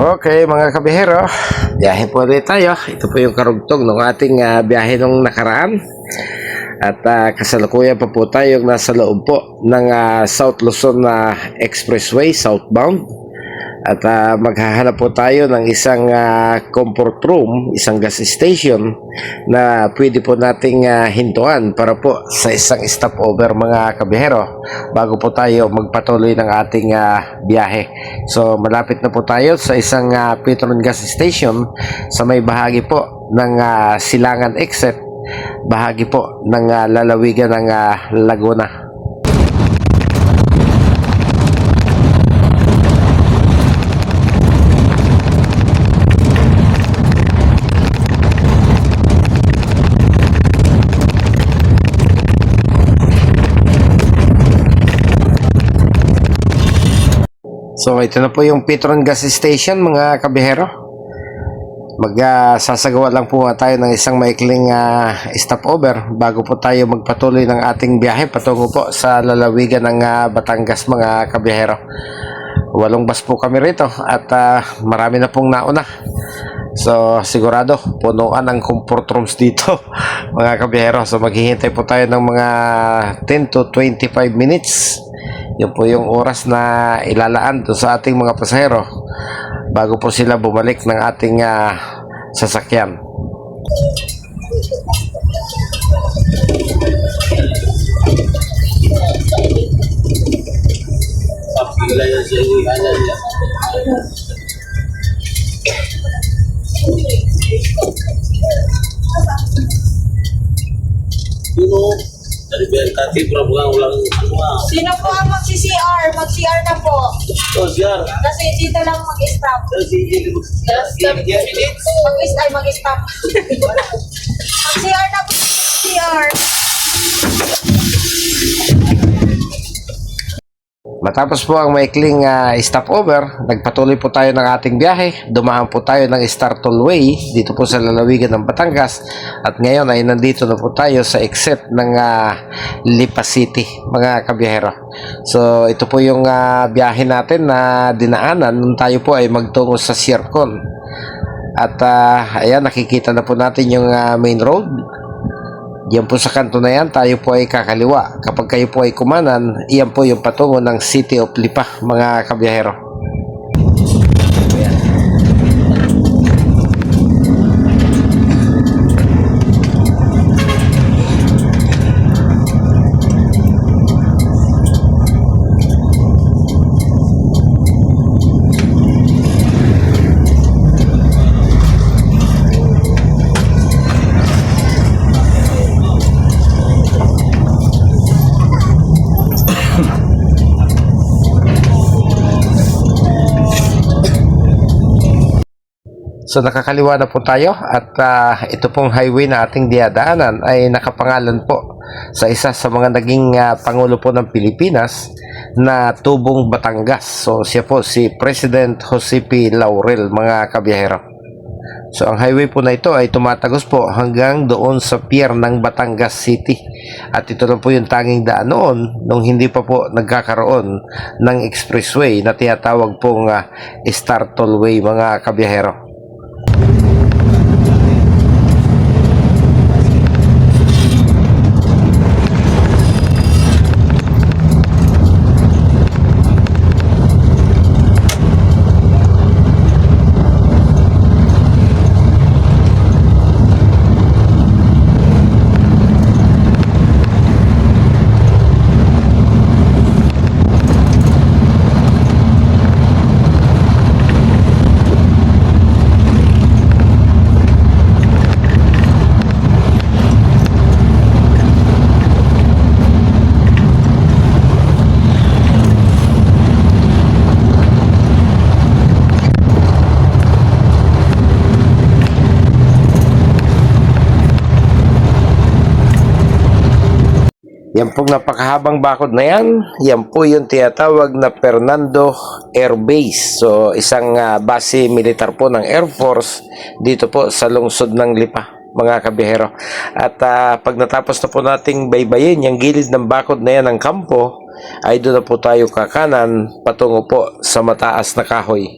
Okay mga kabihero, biyahe po ulit tayo. Ito po yung karugtog ng ating biyahe nung nakaraan. At kasalukuyan pa po tayo nasa loob po ng South Luzon Expressway southbound. At maghahanap po tayo ng isang comfort room, isang gas station na pwede po nating hintuan para po sa isang stopover mga kabihero bago po tayo magpatuloy ng ating biyahe. So malapit na po tayo sa isang Petron gas station sa may bahagi po ng Silangan exit, bahagi po ng lalawigan ng Laguna. So ito na po yung Petron gas station mga kabihero. Magsasagawa lang po tayo ng isang maikling stopover bago po tayo magpatuloy ng ating biyahe patungo po sa lalawigan ng Batangas mga kabihero. 8 bus po kami rito at marami na pong nauna. So sigurado punuan ang comfort rooms dito mga kabihero. So maghihintay po tayo ng mga 10 to 25 minutes. Yun po yung oras na ilalaan doon sa ating mga pasahero bago po sila bumalik ng ating sasakyan. Dari BNKT pura-pura ulang semua. Sino po ang mag-CCR? Mag-CR na po. Oh, siar. Kasi dito lang mag-stop. Mag-stop. Mag-CR na po. CR. Matapos po ang maikling stopover, nagpatuloy po tayo ng ating biyahe. Dumaan po tayo ng Star Tollway dito po sa lalawigan ng Batangas. At ngayon ay nandito na po tayo sa exit ng Lipa City mga kabiyahero. So ito po yung biyahe natin na dinaanan nung tayo po ay magtungo sa Siercon. At ayan, nakikita na po natin yung main road. Yan po sa kanto na yan, tayo po ay kakaliwa. Kapag kayo po ay kumanan, iyan po yung patungo ng City of Lipa, mga kabiyahero. So nakakaliwa na po tayo at ito pong highway na ating diadaanan ay nakapangalan po sa isa sa mga naging Pangulo po ng Pilipinas na Tubong Batangas. So siya po si President Jose P. Laurel mga kabiyahero. So ang highway po na ito ay tumatagos po hanggang doon sa pier ng Batangas City. At ito lang po yung tanging daan noon nung hindi pa po nagkakaroon ng expressway na tinatawag pong Star Tollway mga kabiyahero. Yan pong napakahabang bakod na yan po yung tinatawag na Fernando Air Base. So isang base militar po ng Air Force dito po sa lungsod ng Lipa mga kabihero. At pag natapos na po nating baybayin yung gilid ng bakod na yan ng kampo, ay doon na po tayo kakanan patungo po sa mataas na kahoy.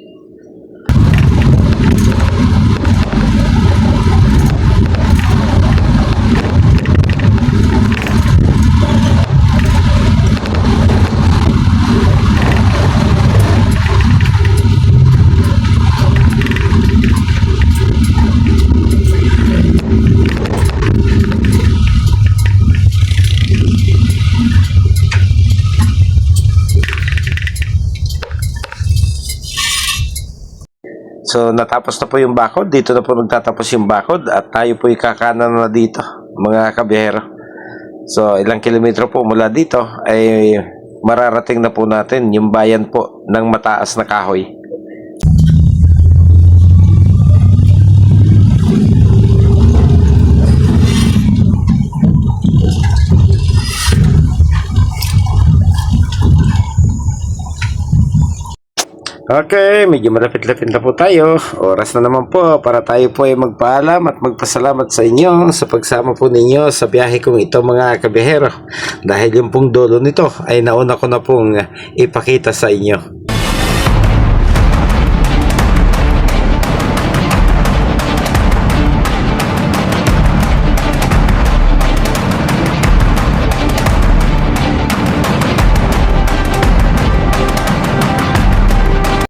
So natapos na po yung bakod. Dito na po nagtatapos yung bakod at tayo po ikakanan na dito, mga kabiyahero. So ilang kilometro po mula dito ay mararating na po natin yung bayan po ng Mataas na Kahoy. Okay, medyo malapit-lapit na po tayo. Oras na naman po para tayo po ay magpaalam at magpasalamat sa inyo sa pagsama po ninyo sa biyahe kong ito, mga kabiyahero. Dahil yung pong dulo nito ay nauna ko na pong ipakita sa inyo.